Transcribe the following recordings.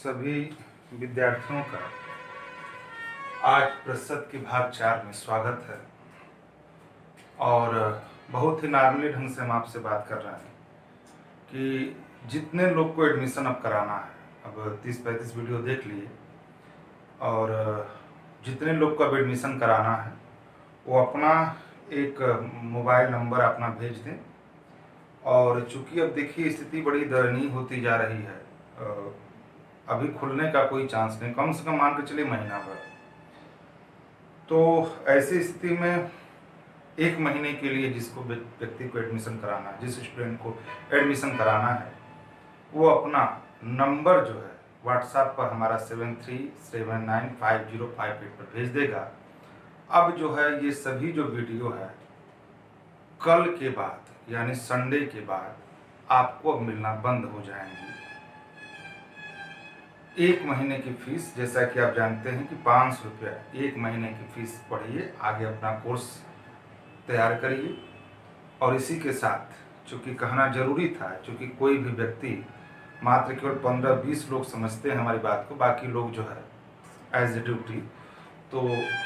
सभी विद्यार्थियों का आज प्रतिशत की भाग 4 में स्वागत है। और बहुत ही नॉर्मली ढंग से हम आपसे बात कर रहे हैं कि जितने लोग को एडमिशन अब कराना है, अब 30-35 वीडियो देख लिए, और जितने लोग को अब एडमिशन कराना है वो अपना एक मोबाइल नंबर अपना भेज दें। और चूँकि अब देखिए स्थिति बड़ी दयनीय होती जा रही है, अभी खुलने का कोई चांस नहीं, कम से कम मान के चलिए महीना भर। तो ऐसी स्थिति में 1 महीने के लिए जिसको व्यक्ति को एडमिशन कराना है, जिस स्टूडेंट को एडमिशन कराना है, वो अपना नंबर जो है व्हाट्सएप पर हमारा 73795058 पर भेज देगा। अब जो है ये सभी जो वीडियो है कल के बाद यानी संडे के बाद आपको अब मिलना बंद हो जाएंगी। 1 महीने की फीस, जैसा कि आप जानते हैं कि 500 रुपया 1 महीने की फीस पढ़िए, आगे अपना कोर्स तैयार करिए। और इसी के साथ चूँकि कहना जरूरी था, चूँकि कोई भी व्यक्ति मात्र केवल 15-20 लोग समझते हैं हमारी बात को, बाकी लोग जो है एज ए ड्यूटी, तो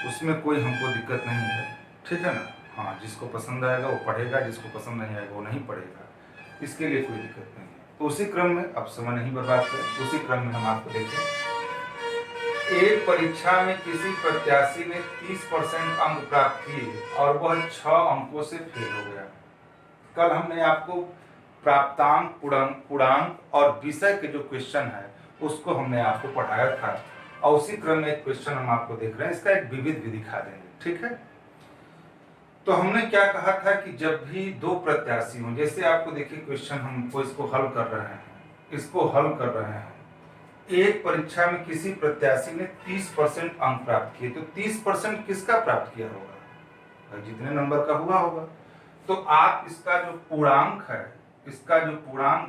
उसमें कोई हमको दिक्कत नहीं है, ठीक है ना। हाँ, जिसको पसंद आएगा वो पढ़ेगा, जिसको पसंद नहीं आएगा वो नहीं पढ़ेगा, इसके लिए कोई दिक्कत नहीं है। तो उसी क्रम में अब समय नहीं बर्बाद करें, उसी क्रम में हम आपको देखें। एक परीक्षा में किसी प्रत्याशी ने 30% अंक प्राप्त किए और वह 6 अंकों से फेल हो गया। कल हमने आपको प्राप्तांक, पूर्णांक और विषय के जो क्वेश्चन है उसको हमने आपको पढ़ाया था, और उसी क्रम में एक क्वेश्चन हम आपको देख रहे हैं, इसका एक विविध भी दिखा देंगे, ठीक है। तो हमने क्या कहा था कि जब भी 2 प्रत्याशी हों, जैसे आपको देखिए क्वेश्चन हमको इसको हल कर रहे हैं, एक परीक्षा में किसी प्रत्याशी ने 30% अंक प्राप्त किए, तो 30% किसका प्राप्त किया होगा, जितने नंबर का हुआ होगा। तो आप इसका जो पूर्णांक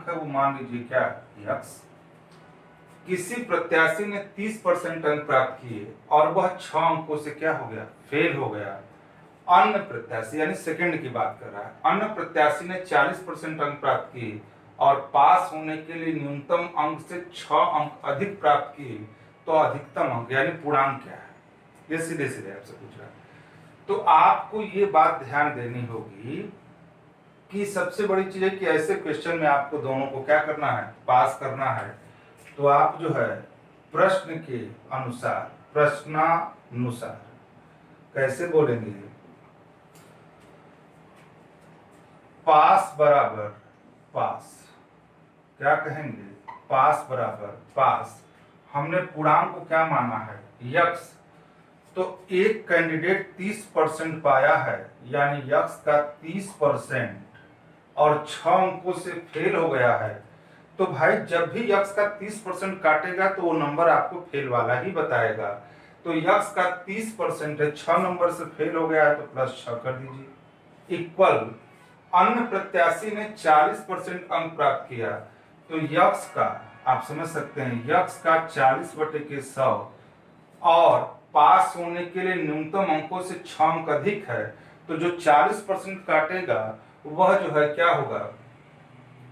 है वो मान लीजिए क्या, x। किसी प्रत्याशी ने 30% अंक प्राप्त किए और वह 6 अंकों से क्या हो गया, फेल हो गया। अन्य प्रत्याशी यानी सेकंड की बात कर रहा है, अन्य प्रत्याशी ने 40% अंक प्राप्त किए और पास होने के लिए न्यूनतम अंक से 6 अंक अधिक प्राप्त किए, तो अधिकतम अंक यानी पूर्णांक क्या है, ये सीधे सीधे आपसे पूछ रहा है। तो आपको ये बात ध्यान देनी होगी कि सबसे बड़ी चीज है कि ऐसे क्वेश्चन में आपको दोनों को क्या करना है, पास करना है। तो आप जो है प्रश्न के अनुसार, प्रश्नानुसार कैसे बोलेंगे, पास बराबर पास, क्या कहेंगे, पास बराबर पास। हमने पूर्णांक को क्या माना है, यक्स। तो एक कैंडिडेट 30% पाया है, यानी यक्स का 30% और 6 अंकों से फेल हो गया है। तो भाई जब भी यक्स का 30% काटेगा तो वो नंबर आपको फेल वाला ही बताएगा। तो यक्स का 30% है, 6 नंबर से फेल हो गया है, तो +6 कर दीजिए, इक्वल अन्य प्रत्याशी ने 40% अंक प्राप्त किया, तो यक्स का आप समझ सकते हैं, यक्स का 40/100 और पास होने के लिए न्यूनतम अंकों से 6 अंक अधिक है, तो जो 40% काटेगा वह जो है क्या होगा,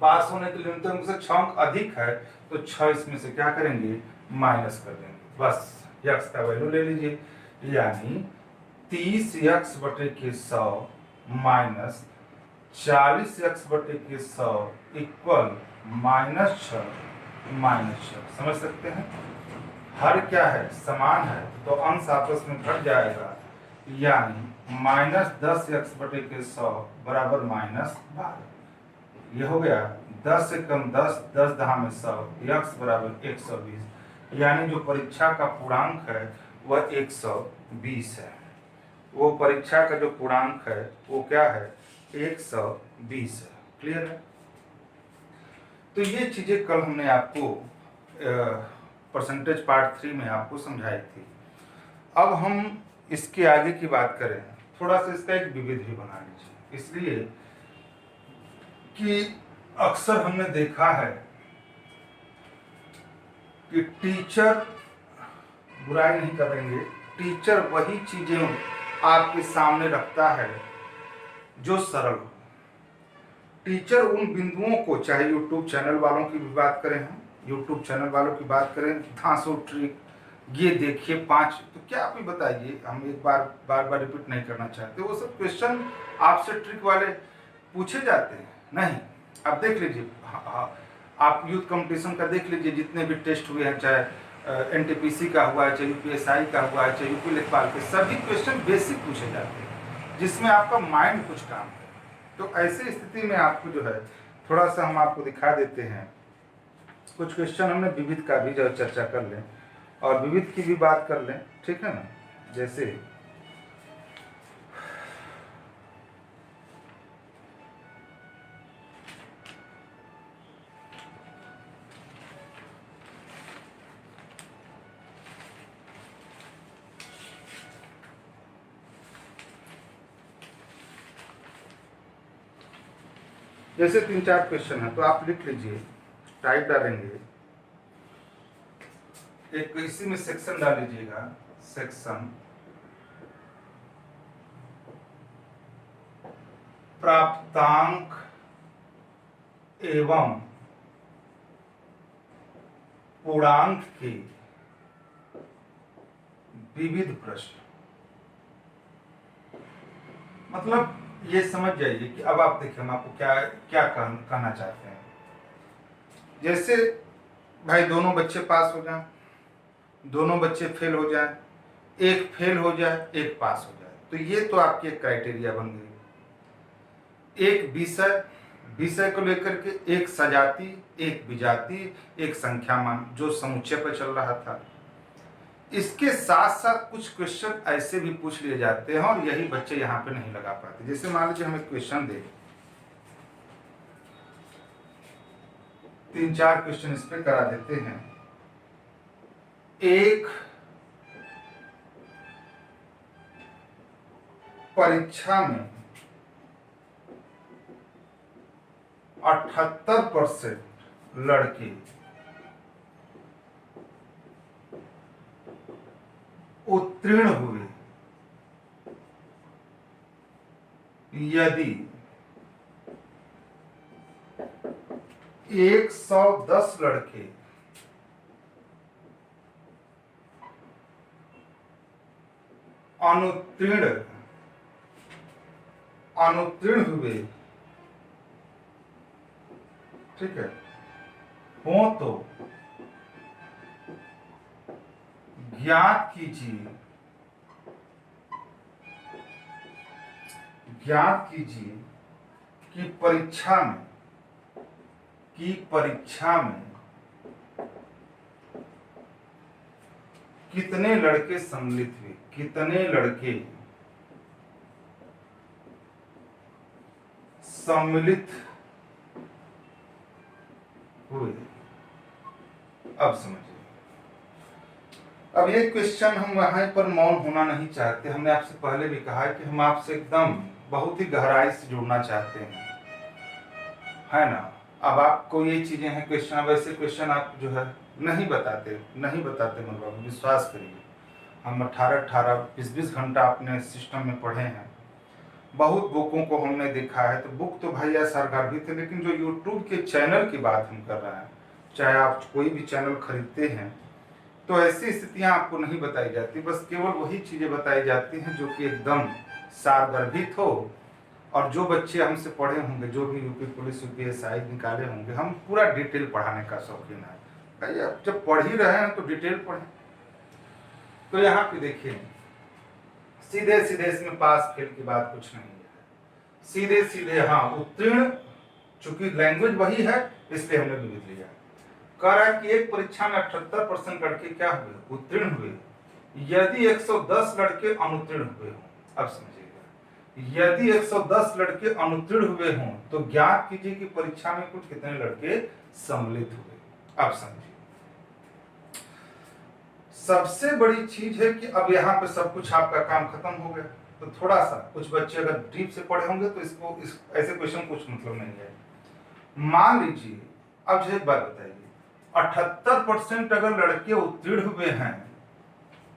पास होने के लिए न्यूनतम से 6 अंक अधिक है, तो 6 इसमें से क्या करेंगे, माइनस कर देंगे, बस यक्स का वैल्यू ले लीजिए। यानी 30x/100 माइनस 40x/100 इक्वल -6। समझ सकते हैं, हर क्या है, समान है, तो अंश आपस में घट जाएगा, यानी -10x/100 बराबर -12। ये हो गया 10 से कम 10, 10 10 में 100, x बराबर 120। यानी जो परीक्षा का पूर्णांक है वह 120 है। वो परीक्षा का जो पूर्णांक है वो क्या है, 120 है। क्लियर है। तो ये चीजें कल हमने आपको परसेंटेज पार्ट 3 में आपको समझाई थी। अब हम इसके आगे की बात करें, थोड़ा सा इसका एक विविध भी बना लीजिए, इसलिए कि अक्सर हमने देखा है कि टीचर, बुराई नहीं करेंगे, टीचर वही चीजें आपके सामने रखता है जो सरल हो। टीचर उन बिंदुओं को, चाहे यूट्यूब चैनल वालों की भी बात करें हम, यूट्यूब चैनल वालों की बात करें, धांसू ट्रिक, ये देखिए 5, तो क्या आप ही बताइए, हम एक बार रिपीट नहीं करना चाहते। वो सब क्वेश्चन आपसे ट्रिक वाले पूछे जाते हैं नहीं। अब देख लीजिए, आप यूथ कंपटीशन का देख लीजिए, जितने भी टेस्ट हुए हैं, चाहे एनटीपीसी का हुआ है, चाहे यूपीएसआई का हुआ है, चाहे यूपी लेखपाल के, सभी क्वेश्चन बेसिक पूछे जाते हैं जिसमें आपका माइंड कुछ काम है। तो ऐसी स्थिति में आपको जो है थोड़ा सा हम आपको दिखा देते हैं कुछ क्वेश्चन। हमने विविध का भी जो चर्चा कर लें और विविध की भी बात कर लें, ठीक है ना। जैसे जैसे 3-4 क्वेश्चन है तो आप लिख लीजिए, टाइप डालेंगे, एक इसी में सेक्शन डाल लीजिएगा, सेक्शन प्राप्तांक एवं पूर्णांक के विविध प्रश्न। मतलब ये समझ जाइए कि अब आप देखिए हम आपको क्या क्या कहना चाहते हैं। जैसे भाई दोनों बच्चे पास हो जाएं, दोनों बच्चे फेल हो जाएं, एक फेल हो जाए एक पास हो जाए, तो ये तो आपकी एक क्राइटेरिया बन गई। एक विषय को लेकर के एक सजाती, एक विजाती, एक संख्या मान जो समुच्चय पर चल रहा था। इसके साथ साथ कुछ क्वेश्चन ऐसे भी पूछ लिए जाते हैं और यही बच्चे यहाँ पे नहीं लगा पाते। जैसे मान लीजिए हम एक क्वेश्चन दें, 3-4 क्वेश्चन इस पे करा देते हैं। एक परीक्षा में 78% लड़के उत्तीर्ण हुए यदि 110 लड़के अनुत्तीर्ण हुए, ठीक है, हो तो ज्ञात कीजिए कि परीक्षा में कितने लड़के सम्मिलित हुए, कितने लड़के सम्मिलित हुए। अब समझिए, अब ये क्वेश्चन हम वहां पर मौन होना नहीं चाहते। हमने आपसे पहले भी कहा है कि हम आपसे एकदम बहुत ही गहराई से जुड़ना चाहते हैं, है ना। अब आपको ये चीजें हैं क्वेश्चन, वैसे क्वेश्चन आप जो है नहीं बताते मन बाबू, विश्वास करिए। हम 18 20 घंटा अपने सिस्टम में पढ़े हैं, बहुत बुकों को हमने देखा है। तो बुक तो भैया सारगर्भित है, लेकिन जो यूट्यूब के चैनल की बात हम कर रहे हैं, चाहे आप कोई भी चैनल खरीदते हैं तो ऐसी स्थितियां आपको नहीं बताई जाती। बस केवल वही चीजें बताई जाती हैं जो कि एकदम सारगर्भित हो, और जो बच्चे हमसे पढ़े होंगे, जो भी यूपी पुलिस यूपीएसआई निकाले होंगे, हम पूरा डिटेल पढ़ाने का शौकीन है। भाई आप जब पढ़ ही रहे हैं तो डिटेल पढ़ें। तो यहाँ पे देखिए, सीधे इसमें पास फेल की बात कुछ नहीं है, सीधे हाँ उत्तीर्ण, चूंकि लैंग्वेज वही है इसलिए हमने विविध लिया। कह रहा है कि एक परीक्षा में 78% लड़के क्या हुए, उत्तीर्ण हुए यदि 110 लड़के अनुत्तीर्ण हुए हों। अब समझिएगा, यदि 110 लड़के अनुत्तीर्ण हुए हों तो ज्ञात कीजिए कि परीक्षा में कुल कितने लड़के सम्मिलित हुए। अब समझिए, सबसे बड़ी चीज है कि अब यहाँ पे सब कुछ आपका काम खत्म हो गया। तो थोड़ा सा कुछ बच्चे अगर डीप से पढ़े होंगे तो ऐसे क्वेश्चन कुछ मतलब नहीं है। मान लीजिए, अब जो एक बात बताइए, 78% अगर लड़के उत्तीर्ण हुए हैं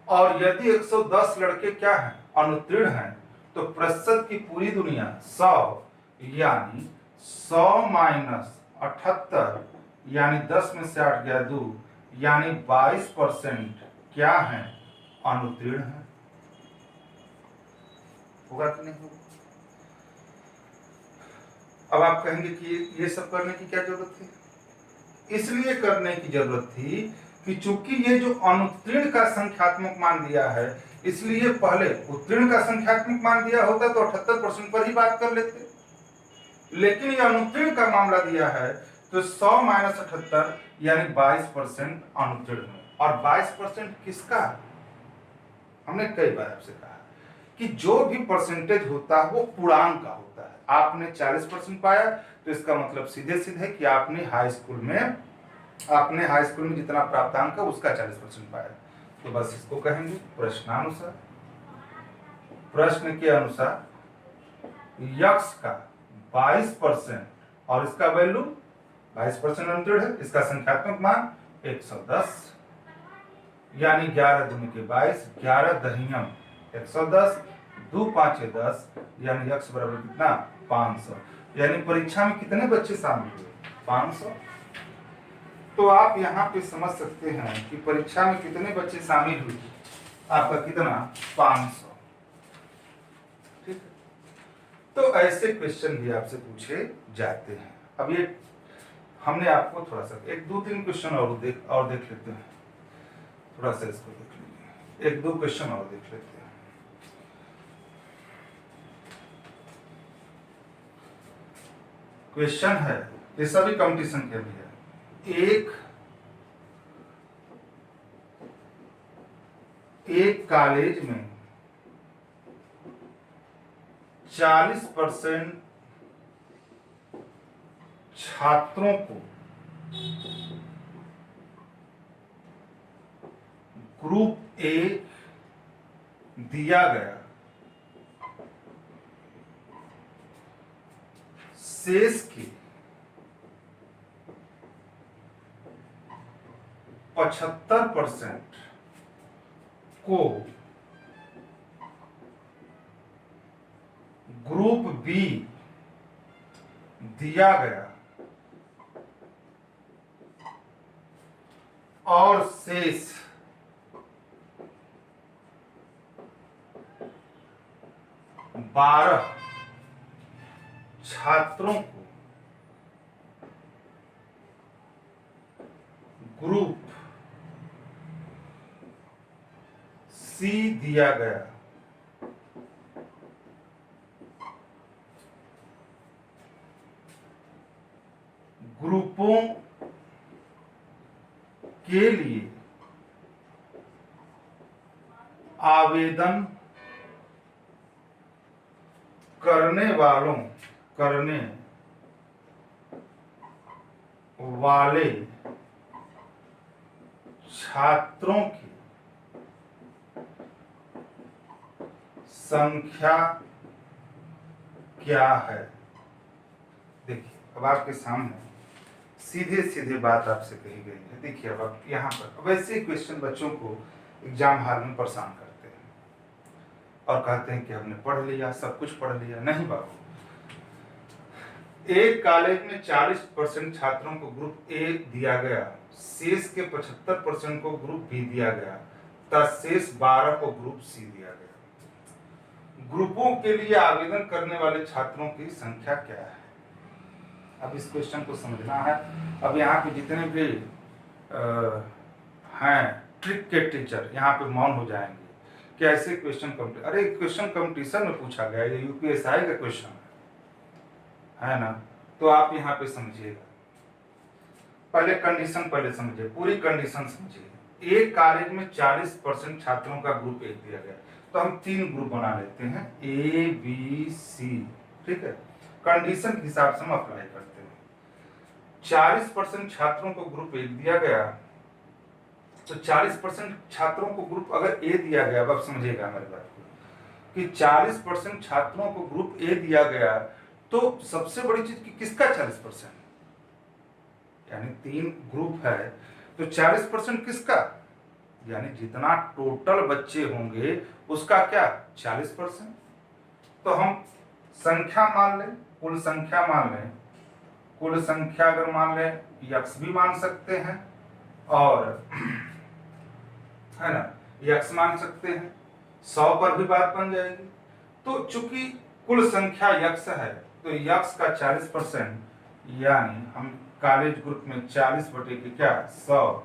और यदि 110 लड़के क्या हैं, अनुत्तीर्ण हैं, तो प्रतिशत की पूरी दुनिया 100, यानी 100 - 78 यानी 10 में से 8 गया 2, यानी 22% क्या है, अनुत्तीर्ण है। होगा कि नहीं होगा? अब आप कहेंगे कि ये सब करने की क्या जरूरत थी? इसलिए करने की जरूरत थी कि चूंकि ये जो अनुत्तीर्ण का संख्यात्मक मान दिया है, इसलिए पहले उत्तीर्ण का संख्यात्मक मान दिया होता तो 78% पर ही बात कर लेते, लेकिन ये अनुत्तीर्ण का मामला दिया है तो 100 माइनस 78 यानी 22% अनुत्तीर्ण है। और 22% किसका? हमने कई बार आपसे कहा कि जो भी परसेंटेज होता है वो पूर्णांक का होता है। आपने 40% पाया तो इसका मतलब सीधे सीधे कि आपने हाई स्कूल में जितना प्राप्तांक है उसका 40% पाया। तो बस इसको कहेंगे प्रश्नानुसार। प्रश्न के अनुसार यक्स का 22% और इसका वैल्यू 22% अनुत्तीर्ण है, इसका संख्यात्मक मान 110, यानी 11 दूनी के 22, 11 दहियम 110, 2 5 10, यानी यक्स बराबर कितना, 500। यानी परीक्षा में कितने बच्चे शामिल हुए, 500। तो आप यहाँ पे समझ सकते हैं कि परीक्षा में कितने बच्चे शामिल हुए, आपका कितना, 500। ठीक है, तो ऐसे क्वेश्चन भी आपसे पूछे जाते हैं। अब ये हमने आपको थोड़ा सा 1-2-3 क्वेश्चन और देख लेते हैं, थोड़ा सा इसको देख लीजिए, 1-2 क्वेश्चन और देख लेते हैं। क्वेश्चन है, ये सभी कंपटीशन के भी है। एक कॉलेज में 40% छात्रों को ग्रुप ए दिया गया, शेष के 75% को ग्रुप बी दिया गया और शेष 12 छात्रों को ग्रुप सी दिया गया, ग्रुपों के लिए आवेदन करने वाले छात्रों की संख्या क्या है। देखिए, अब आपके सामने सीधे सीधे बात आपसे कही गई है। देखिए, अब आप यहाँ पर वैसे क्वेश्चन बच्चों को एग्जाम हॉल में परेशान करते हैं और कहते हैं कि हमने पढ़ लिया, सब कुछ पढ़ लिया। नहीं बाबू, एक कॉलेज में 40% छात्रों को ग्रुप ए दिया गया, शेष के 75% को ग्रुप बी दिया गया, शेष 12 को ग्रुप सी दिया गया। ग्रुपों के लिए आवेदन करने वाले छात्रों की संख्या क्या है। अब इस क्वेश्चन को समझना है। अब यहाँ पे जितने भी हैं ट्रिक के टीचर यहाँ पे मौन हो जाएंगे कि ऐसे क्वेश्चन अरे क्वेश्चन कंपटीशन में पूछा गया, ये यूपीएसआई का क्वेश्चन है ना। तो आप यहाँ पे समझिएगा, पहले कंडीशन पहले समझिए, पूरी कंडीशन समझिए। एक कॉलेज में 40% छात्रों का ग्रुप एक दिया गया, तो हम 3 ग्रुप बना लेते हैं, ए बी सी। ठीक है, कंडीशन के हिसाब से हम अप्लाई करते हैं। 40% छात्रों को ग्रुप एक दिया गया, तो 40% छात्रों को ग्रुप अगर ए दिया गया, अब समझिएगा हमारी बात को, कि 40% छात्रों को ग्रुप ए दिया गया, तो सबसे बड़ी चीज कि किसका 40%, यानी 3 ग्रुप है तो 40% किसका, यानी जितना टोटल बच्चे होंगे उसका क्या 40%। तो हम संख्या मान लें, कुल संख्या मान लें, कुल संख्या अगर मान लें यक्स भी मान सकते हैं और है ना यक्स मान सकते हैं, 100 पर भी बात बन जाएगी। तो चूंकि कुल संख्या यक्स है तो यक्स का 40% यानी हम कॉलेज ग्रुप में 40 बटे के क्या 100,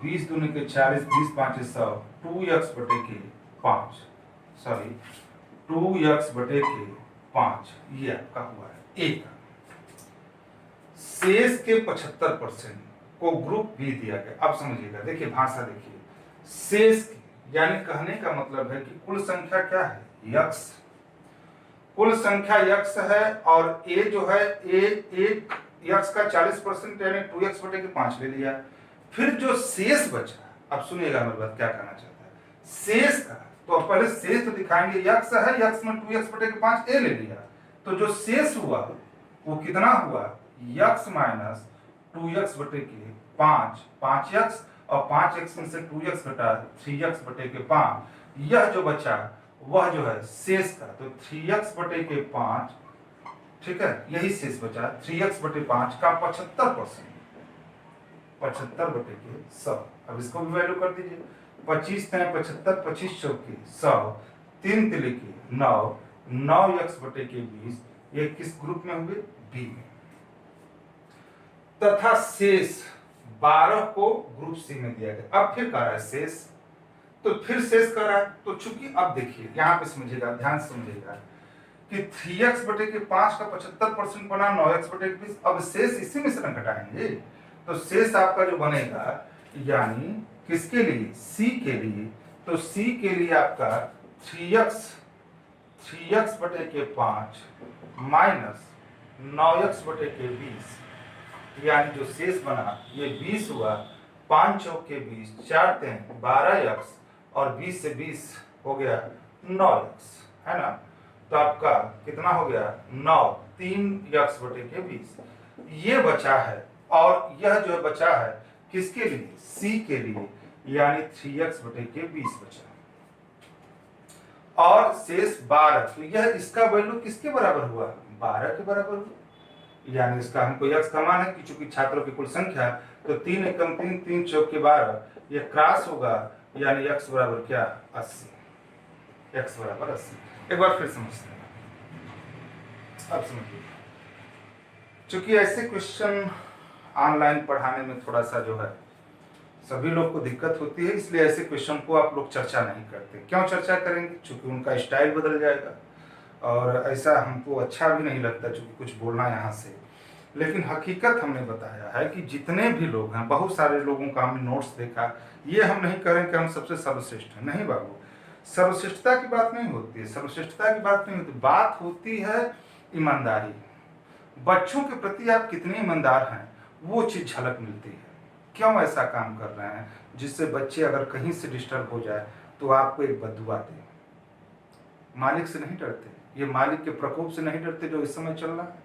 20 दूनी के 40, 20 पाँच 100, 2x बटे के 5, सॉरी 2x बटे के 5, ये आपका हुआ है एक। शेष के 75% को ग्रुप बी दिया गया। अब समझिएगा, देखिए भाषा देखिए, शेष यानी कहने का मतलब है कि कुल संख्या क्या है यक्स, कुल संख्या यक्स है और ए जो है ए यक्स का 40% यानी 2x बटे के 5 ले लिया। फिर जो शेष बचा, अब सुनिएगा मेरी बात क्या कहना चाहता है, शेष का तो अब पहले शेष तो दिखाएंगे, यक्स है यक्स में 2x बटे के 5 ए ले लिया, तो जो शेष हुआ वो कितना हुआ यक्स माइनस 2x बटे के 5, 5x और 5x में से 2x घटा 3x बटे के 5, यह जो बचा वह जो है शेष का, तो 3x बटे के 5, ठीक है यही शेष बचा 3x बटे 5 का 75%, 75 बटे के 100। अब इसको भी वैल्यू कर दीजिए, 25 तय 75, 25 चौके 100, 3 तिले के 9, 9x बटे के 20, ये किस ग्रुप में हुए बी में। तथा शेष 12 को ग्रुप सी में दिया गया। अब फिर कह रहा है शेष, तो फिर शेष कर रहा है, तो चूंकि अब देखिए यहां पे समझिएगा, ध्यान से समझिएगा कि 3x बटे के 5 का 75% बना 9x बटे के 20, अब शेष इसी में से न घटाएंगे, तो शेष आपका जो बनेगा यानी किसके लिए c के लिए, तो c के लिए आपका 3x बटे के 5 माइनस 9x बटे के 20, यानी जो शेष बना ये 20 हुआ, 5 चौक के 20, 4 तें 12x और 20 से 20 हो गया 9x, है ना, तो आपका कितना हो गया 9, 3x बटे के 20 ये बचा है, और यह जो बचा है किसके लिए c के लिए, यानी 3x बटे के 20 बचा, और शेष 12, तो यह इसका वैल्यू किसके बराबर हुआ 12 के बराबर हुआ, यानी इसका हमको x का मान है कि चूंकि छात्रों की कुल संख्या, तो 3 एकम 3, 3 चौक के 12, ये क्रॉस होगा, यानी x बराबर क्या 80, x बराबर 80। एक बार फिर समझते हैं, अब समझिए, चूंकि ऐसे क्वेश्चन ऑनलाइन पढ़ाने में थोड़ा सा जो है सभी लोग को दिक्कत होती है, इसलिए ऐसे क्वेश्चन को आप लोग चर्चा नहीं करते। क्यों चर्चा करेंगे, चूंकि उनका स्टाइल बदल जाएगा और ऐसा हमको अच्छा भी नहीं लगता चूंकि कुछ बोलना यहाँ से। लेकिन हकीकत हमने बताया है कि जितने भी लोग हैं, बहुत सारे लोगों का हमने नोट्स देखा, ये हम नहीं करें कि हम सबसे सर्वश्रेष्ठ हैं, नहीं बाबू, सर्वश्रेष्ठता की बात नहीं होती है, सर्वश्रेष्ठता की बात नहीं होती, बात होती है ईमानदारी। बच्चों के प्रति आप कितने ईमानदार हैं वो चीज़ झलक मिलती है। क्यों ऐसा काम कर रहे हैं जिससे बच्चे अगर कहीं से डिस्टर्ब हो जाए तो आपको एक बद्दुआ दे। मालिक से नहीं डरते, ये मालिक के प्रकोप से नहीं डरते जो इस समय चल रहा है।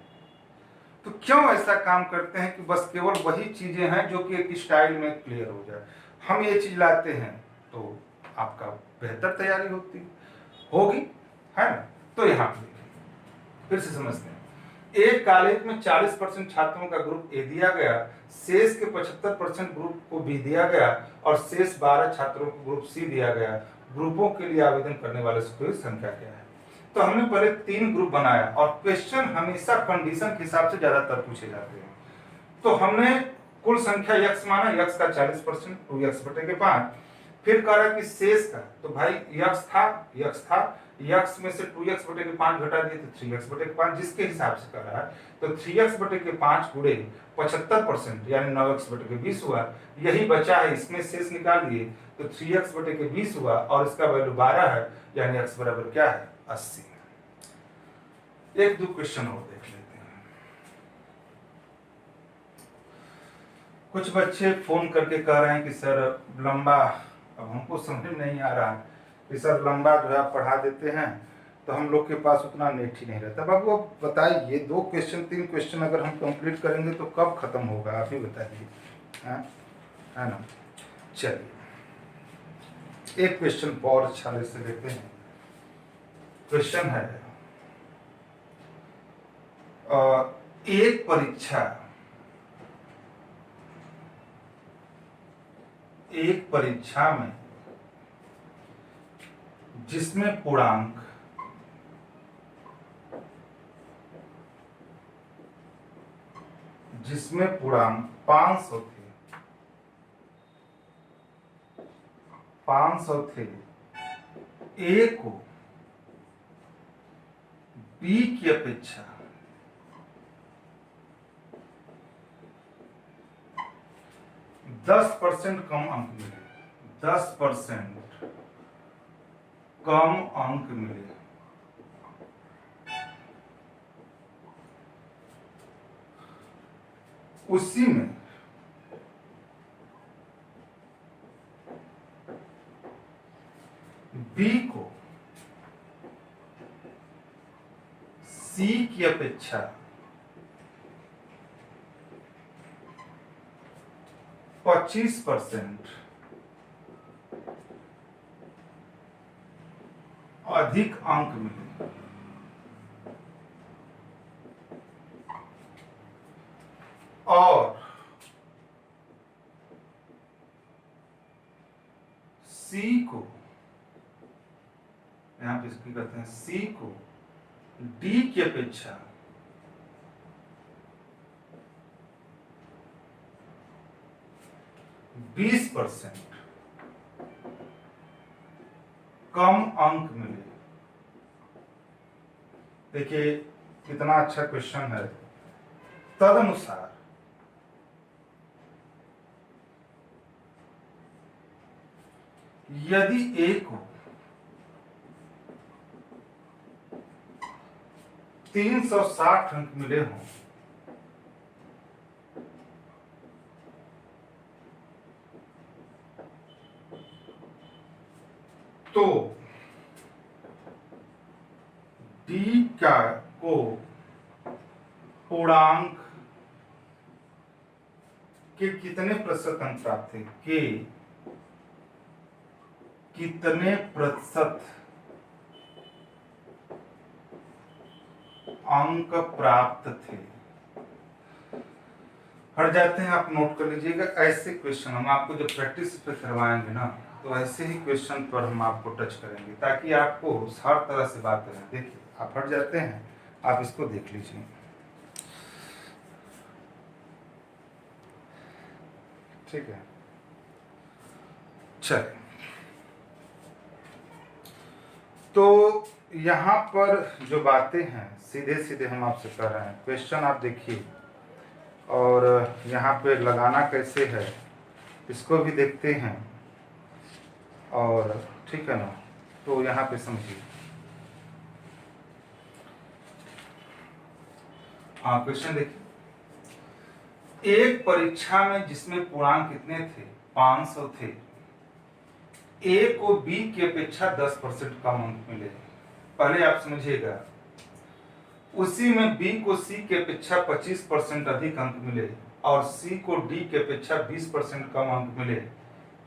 तो क्यों ऐसा काम करते हैं कि बस केवल वही चीजें हैं जो कि एक स्टाइल में क्लियर हो जाए। हम ये चीज लाते हैं तो आपका बेहतर तैयारी होगी, है ना। तो यहाँ पे फिर से समझते हैं, एक कॉलेज में 40% छात्रों का ग्रुप ए दिया गया, शेष के 75% ग्रुप को बी दिया गया और शेष 12 छात्रों को ग्रुप सी दिया गया। ग्रुपों के लिए आवेदन करने वाले की संख्या क्या है। तो हमने पहले 3 ग्रुप बनाया और क्वेश्चन हमेशा कंडीशन के हिसाब से ज्यादातर पूछे जाते हैं। तो हमने कुल संख्या x माना, x का 40% 2x बटे के 5, फिर कह रहा कि शेष का, तो भाई x था, x में से 2x बटे के 5 घटा दिए तो 3x बटे के 5, जिसके हिसाब से कर रहा है, तो 3x बटे के 5 गुणे 75% यानी 9x बटे के 20 हुआ, यही बचा है, इसमें शेष निकाल दिए तो 3x बटे के 20 हुआ और इसका वैल्यू 12 है, यानी x बराबर क्या है 80। एक दो क्वेश्चन और देख लेते हैं। कुछ बच्चे फोन करके कह रहे हैं कि सर लंबा, अब हमको समझ में नहीं आ रहा कि सर लंबा जो है आप पढ़ा देते हैं तो हम लोग के पास उतना नेट ही नहीं रहता। बाबू अब बताइए, 2 क्वेश्चन 3 क्वेश्चन अगर हम कंप्लीट करेंगे तो कब खत्म होगा, आप ही बताइए, है ना। चलिए एक क्वेश्चन और अच्छे से लेते हैं। क्वेश्चन है, एक परीक्षा एक परीक्षा में जिसमें पूर्णांक जिसमें पूर्णांक 500 थे ए को बी की अपेक्षा 10% कम अंक मिले, 10% कम अंक मिले, उसी में बी को सी की अपेक्षा 25% अधिक अंक मिले, और सी को, यहां पे इसकी कहते हैं सी को डी की अपेक्षा 20% कम अंक मिले। देखिए कितना अच्छा क्वेश्चन है। तदनुसार यदि ए को 360 अंक मिले हों तो डी का को पूर्णांक के कितने प्रतिशत अंक प्राप्त थे, के कितने प्रतिशत अंक प्राप्त थे। हट जाते हैं, आप नोट कर लीजिएगा। ऐसे क्वेश्चन हम आपको जब प्रैक्टिस पे करवाएंगे ना, तो ऐसे ही क्वेश्चन पर हम आपको टच करेंगे ताकि आपको हर तरह से बात करें। देखिए आप हट जाते हैं, आप इसको देख लीजिए। ठीक है, चलिए। तो यहाँ पर जो बातें हैं सीधे सीधे हम आपसे कर रहे हैं। क्वेश्चन आप देखिए, और यहाँ पे लगाना कैसे है इसको भी देखते हैं, और ठीक है ना। तो यहाँ पे समझिए, हाँ क्वेश्चन देखिए। एक परीक्षा में जिसमें पूर्णांक कितने थे, 500 थे, ए को बी की अपेक्षा 10% कम अंक मिले। पहले आप समझिएगा, उसी में बी को सी की अपेक्षा 25% अधिक अंक मिले और सी को डी की अपेक्षा 20% कम अंक मिले।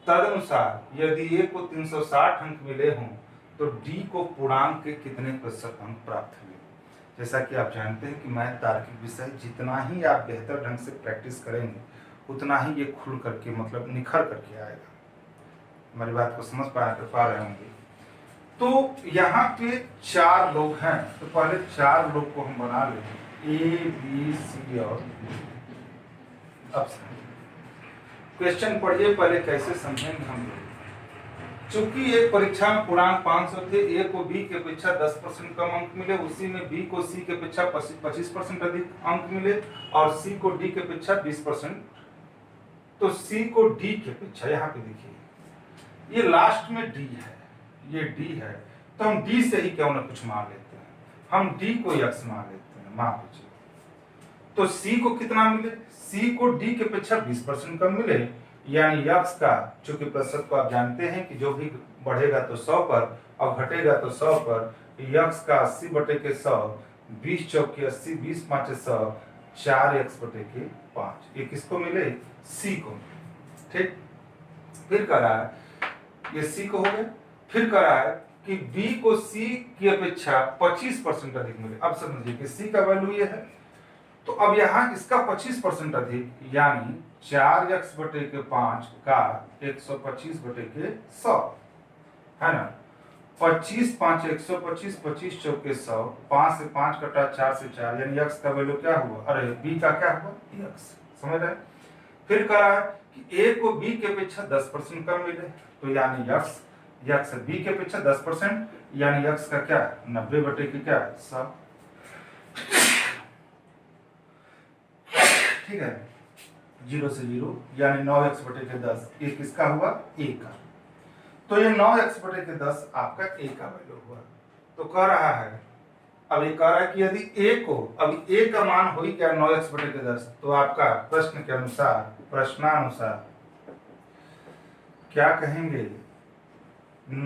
तदनुसार यदि ए को 360 अंक मिले हों तो डी को पूर्णांक के कितने प्रतिशत अंक प्राप्त हुए। जैसा कि आप जानते हैं कि मैथ तार्किक विषय, जितना ही आप बेहतर ढंग से प्रैक्टिस करेंगे उतना ही ये खुल करके मतलब निखर करके आएगा। हमारी बात को समझ पा रहे होंगे। तो यहाँ पे 4 लोग हैं, तो पहले 4 लोग को हम बना लें, ए बी सी और अब क्वेश्चन पढ़िए, पहले कैसे समझेंगे हम लोग। चूंकि एक परीक्षा में पूर्णांक 500 थे, ए को बी की अपेक्षा 10% कम अंक मिले, उसी में बी को सी की अपेक्षा 25% अधिक अंक मिले और सी को डी की अपेक्षा 20%। तो सी को डी की अपेक्षा, यहाँ पे देखिए ये लास्ट में डी है, ये डी है, तो हम डी से ही क्यों ना कुछ मान लेते हैं। हम डी को यक्स मान लेते हैं, मान लीजिए। तो सी को कितना मिले, सी को डी की अपेक्षा 20% कम मिले, यानी यक्स का, चूंकि प्रतिशत को आप जानते हैं कि जो भी बढ़ेगा तो 100 पर और घटेगा तो 100 पर, यक्स का 80/100, 20 चौके 80, 20 5 100, 4x/5। ये किसको मिले, सी को। ठीक, फिर कह रहा है ये सी को हो गया, फिर कह रहा है कि बी को सी की अपेक्षा 25% अधिक मिले। अब समझिए कि सी का वैल्यू ये है, तो अब यहाँ इसका 25% अधिक, यानी 4x/5 का 125/100 है ना। 25 5 125, 25 चौके 100, 5 से 5 कटा, 4 से 4, यानी x का वैल्यू क्या हुआ, अरे b का क्या हुआ, x। समझ रहे। फिर कह रहा है कि a को b के अपेक्षा 10% कम मिले, तो यानी x b के अपेक्षा 10%, यानी x का क्या 90 बटे की क्या 100। ठीक है, 0 से 0, यानी 9x/10, ये किसका हुआ, a का। तो ये 9x/10 आपका a का वैल्यू हुआ। तो कह रहा है, अब ये कह रहा है कि यदि a को, अभी a का मान हो क्या 9x/10, तो आपका प्रश्न के अनुसार, प्रश्नानुसार क्या कहेंगे,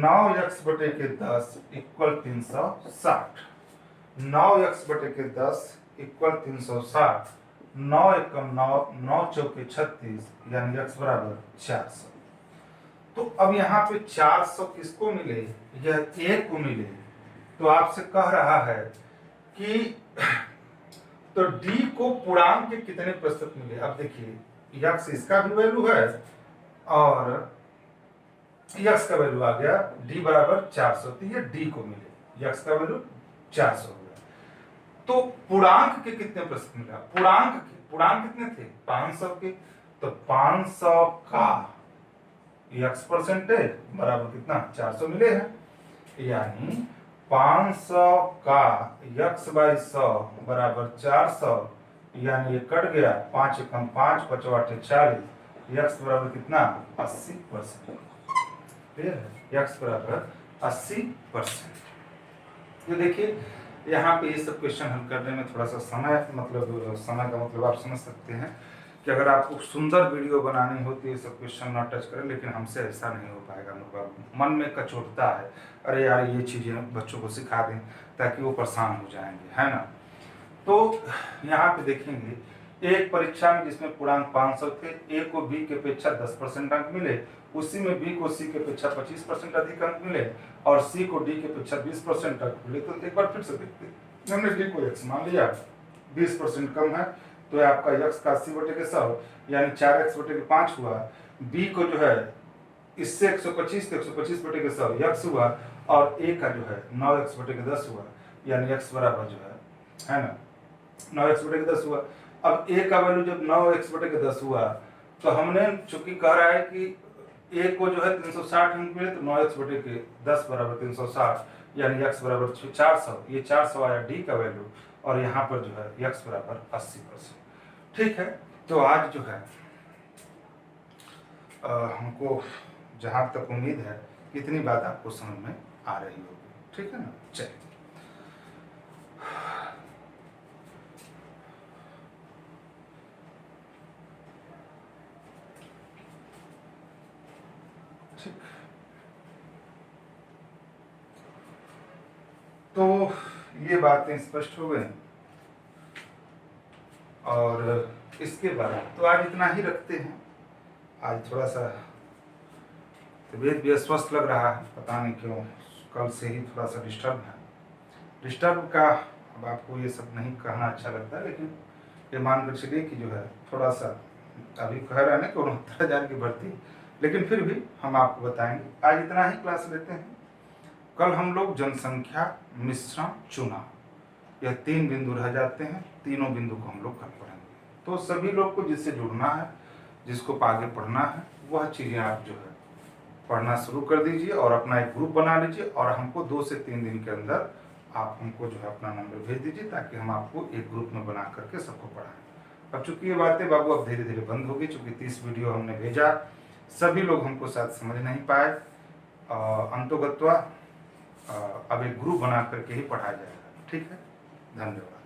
9x/10 इक्वल 360, 9x/10 इक्वल 360, 9 एकम 9, 9 चौके 36, यानी x बराबर 400। तो अब यहाँ पे 400 किसको मिले, यह a को मिले। तो आपसे कह रहा है कि तो d को पूर्णांक के कितने प्रतिशत मिले। अब देखिए x इसका भी वैल्यू है और x का वैल्यू आ गया d बराबर 400, तो ये d को मिले, x का वैल्यू 400 हो गया। तो पूर्णांक के कितने प्रतिशत मिला, पूर्णांक कितने थे 500 के, तो 500 का x परसेंटेज बराबर कितना 400 मिले हैं, यानी 500 का x/100 बराबर 400, यानी ये कट गया, 5 एकम 5, 5 8 40, x बराबर कितना 80%। क्लियर है, x बराबर 80%। तो देखिए यहाँ पे ये सब क्वेश्चन हल करने में थोड़ा सा समय का मतलब आप समझ सकते हैं कि अगर आपको सुंदर वीडियो बनानी हो तो ये सब क्वेश्चन ना टच करें, लेकिन हमसे ऐसा नहीं हो पाएगा। मतलब मन में कचोटता है, अरे यार ये चीज़ें बच्चों को सिखा दें ताकि वो परेशान हो जाएंगे, है ना। तो यहाँ पे देखेंगे एक परीक्षा में जिसमें पूर्णांक 500 थे, a को b के अपेक्षा 10% अंक मिले, उसी में b को c के अपेक्षा 25% अधिक अंक मिले और c को d के अपेक्षा 20% अंक मिले। तो एक बार फिर से देखते हैं, हमने d को x मान लिया, 20% कम है, तो आपका x का 80/100, यानी 4x/5 हुआ। b को जो है इससे 125, तो 125/100 x हुआ, और a का जो है 9x/10 हुआ, यानी x बराबर जो है ना 9x/10 हुआ। अब a का वैल्यू जब 9x/10 हुआ, तो हमने चूंकि कह रहा है कि a को जो है 360 अंक मिले, तो 9x/10 बराबर 360, यानी x बराबर 400, ये 400 आया d का वैल्यू, और यहाँ पर जो है x बराबर 80%। ठीक है, तो आज जो है हमको जहाँ तक उम्मीद है इतनी बात आपको समझ में आ रही होगी। ठीक है ना, चलिए ठीक। तो ये बातें स्पष्ट हो गई, और इसके बाद तो आज इतना ही रखते हैं। आज थोड़ा सा तबीयत भी अस्वस्थ लग रहा है, पता नहीं क्यों, कल से ही थोड़ा सा डिस्टर्ब का, अब आपको ये सब नहीं कहना अच्छा लगता है, लेकिन ये मान कर चलिए कि जो है थोड़ा सा अभी कह रहे हैं ना कि 69,000 की भर्ती, लेकिन फिर भी हम आपको बताएंगे। आज इतना ही क्लास लेते हैं। कल हम लोग जनसंख्या, मिश्रण, चुनाव, यह 3 बिंदु रह जाते हैं, तीनों बिंदु को हम लोग कल पढ़ेंगे। तो सभी लोग को जिससे जुड़ना है, जिसको आगे पढ़ना है, वह चीज़ें आप जो है पढ़ना शुरू कर दीजिए और अपना एक ग्रुप बना लीजिए, और हमको 2 से 3 दिन के अंदर आप हमको जो है अपना नंबर भेज दीजिए, ताकि हम आपको एक ग्रुप में बना करके सबको पढ़ाएं। अब चूंकि ये बातें बाबू अब धीरे धीरे बंद होगी, चूंकि 30 वीडियो हमने भेजा, सभी लोग हमको शायद समझ नहीं पाए, अंतोगत्वा अब एक ग्रुप बना करके ही पढ़ाया जाएगा। ठीक है, धन्यवाद।